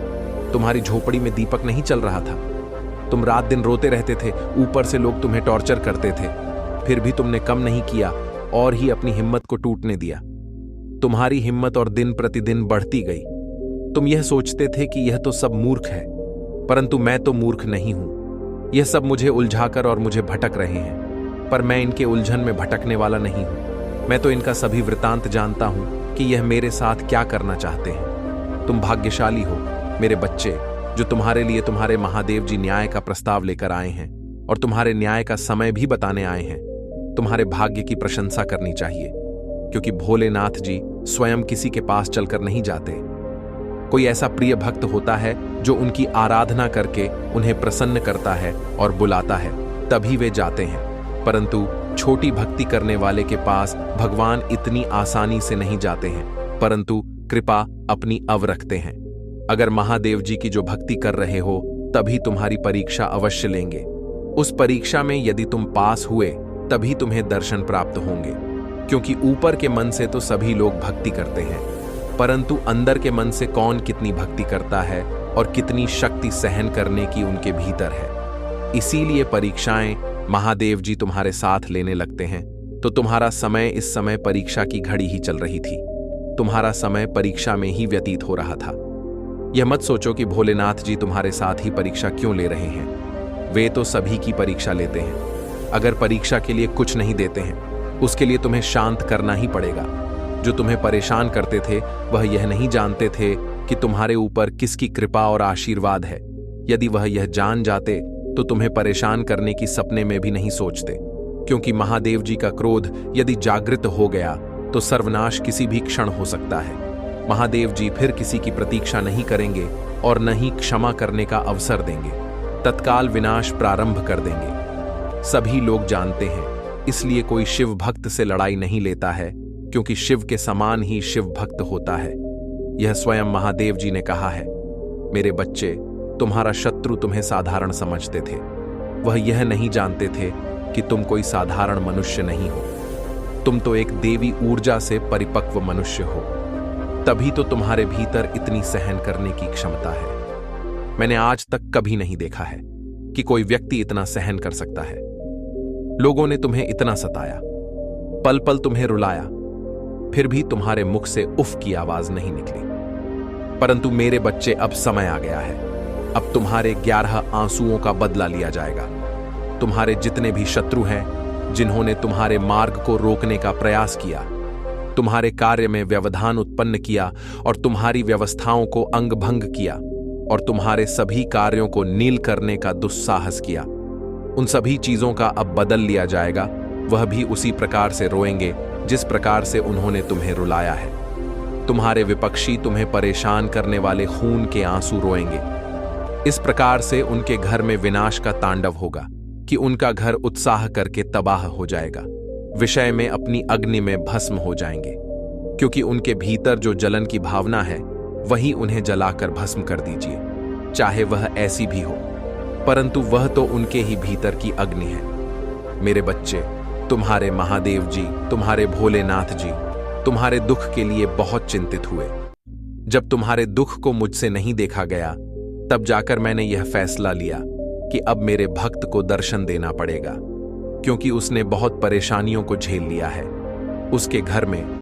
तुम्हारी झोपड़ी में दीपक नहीं चल रहा था। तुम रात दिन रोते रहते थे, ऊपर से लोग तुम्हें टॉर्चर करते थे, फिर भी तुमने कम नहीं किया और ही अपनी हिम्मत को टूटने दिया। तुम्हारी हिम्मत और दिन प्रतिदिन बढ़ती गई। तुम यह सोचते थे कि यह तो सब मूर्ख है, परंतु मैं तो मूर्ख नहीं हूं। यह सब मुझे उलझाकर और मुझे भटक रहे हैं, पर मैं इनके उलझन में भटकने वाला नहीं हूं। मैं तो इनका सभी वृतांत जानता हूं कि यह मेरे साथ क्या करना चाहते हैं। तुम भाग्यशाली हो मेरे बच्चे, जो तुम्हारे लिए तुम्हारे महादेव जी न्याय का प्रस्ताव लेकर आए हैं और तुम्हारे न्याय का समय भी बताने आए हैं। तुम्हारे भाग्य की प्रशंसा करनी चाहिए, क्योंकि भोलेनाथ जी स्वयं किसी के पास चलकर नहीं जाते। कोई ऐसा प्रिय भक्त होता है जो उनकी आराधना करके उन्हें प्रसन्न करता है और बुलाता है, तभी वे जाते हैं। परंतु छोटी भक्ति करने वाले के पास भगवान इतनी आसानी से नहीं जाते हैं, परंतु कृपा अपनी अव रखते हैं। अगर महादेव जी की जो भक्ति कर रहे हो तभी तुम्हारी परीक्षा अवश्य लेंगे। उस परीक्षा में यदि तुम पास हुए तभी तुम्हें दर्शन प्राप्त होंगे, क्योंकि ऊपर के मन से तो सभी लोग भक्ति करते हैं, परंतु अंदर के मन से कौन कितनी भक्ति करता है और कितनी शक्ति सहन करने की उनके भीतर है। इसीलिए परीक्षाएं महादेव जी तुम्हारे साथ लेने लगते हैं। तो तुम्हारा समय इस समय परीक्षा की घड़ी ही चल रही थी, तुम्हारा समय परीक्षा में ही व्यतीत हो रहा था। यह मत सोचो कि भोलेनाथ जी तुम्हारे साथ ही परीक्षा क्यों ले रहे हैं। वे तो सभी की परीक्षा लेते हैं। अगर परीक्षा के लिए कुछ नहीं देते हैं, उसके लिए तुम्हें शांत करना ही पड़ेगा। जो तुम्हें परेशान करते थे वह यह नहीं जानते थे कि तुम्हारे ऊपर किसकी कृपा और आशीर्वाद है। यदि वह यह जान जाते तो तुम्हें परेशान करने की सपने में भी नहीं सोचते, क्योंकि महादेव जी का क्रोध यदि जागृत हो गया तो सर्वनाश किसी भी क्षण हो सकता है। महादेव जी फिर किसी की प्रतीक्षा नहीं करेंगे और न ही क्षमा करने का अवसर देंगे, तत्काल विनाश प्रारंभ कर देंगे। सभी लोग जानते हैं, इसलिए कोई शिव भक्त से लड़ाई नहीं लेता है, क्योंकि शिव के समान ही शिव भक्त होता है। यह स्वयं महादेव जी ने कहा है। मेरे बच्चे, तुम्हारा शत्रु तुम्हें साधारण समझते थे। वह यह नहीं जानते थे कि तुम कोई साधारण मनुष्य नहीं हो। तुम तो एक देवी ऊर्जा से परिपक्व मनुष्य हो, तभी तो तुम्हारे भीतर इतनी सहन करने की क्षमता है। मैंने आज तक कभी नहीं देखा है कि कोई व्यक्ति इतना सहन कर सकता है। लोगों ने तुम्हें इतना सताया, पल पल तुम्हें रुलाया, फिर भी तुम्हारे मुख से उफ की आवाज नहीं निकली। परंतु मेरे बच्चे, अब समय आ गया है। अब तुम्हारे 11 आंसुओं का बदला लिया जाएगा। तुम्हारे जितने भी शत्रु हैं, जिन्होंने तुम्हारे मार्ग को रोकने का प्रयास किया, तुम्हारे कार्य में व्यवधान उत्पन्न किया और तुम्हारी व्यवस्थाओं को अंगभंग किया और तुम्हारे सभी कार्यों को नील करने का दुस्साहस किया, उन सभी चीजों का अब बदल लिया जाएगा। वह भी उसी प्रकार से रोएंगे जिस प्रकार से उन्होंने तुम्हें रुलाया है। तुम्हारे विपक्षी तुम्हें परेशान करने वाले खून के आंसू रोएंगे। इस प्रकार से उनके घर में विनाश का तांडव होगा कि उनका घर उत्साह करके तबाह हो जाएगा, विषय में अपनी अग्नि में भस्म हो जाएंगे, क्योंकि उनके भीतर जो जलन की भावना है वही उन्हें जलाकर भस्म कर दीजिए, चाहे वह ऐसी भी हो, परंतु वह तो उनके ही भीतर की अग्नि है। मेरे बच्चे, तुम्हारे महादेव जी, तुम्हारे भोलेनाथ जी तुम्हारे दुख के लिए बहुत चिंतित हुए। जब तुम्हारे दुख को मुझसे नहीं देखा गया, तब जाकर मैंने यह फैसला लिया कि अब मेरे भक्त को दर्शन देना पड़ेगा, क्योंकि उसने बहुत परेशानियों को झेल लिया है। उसके घर में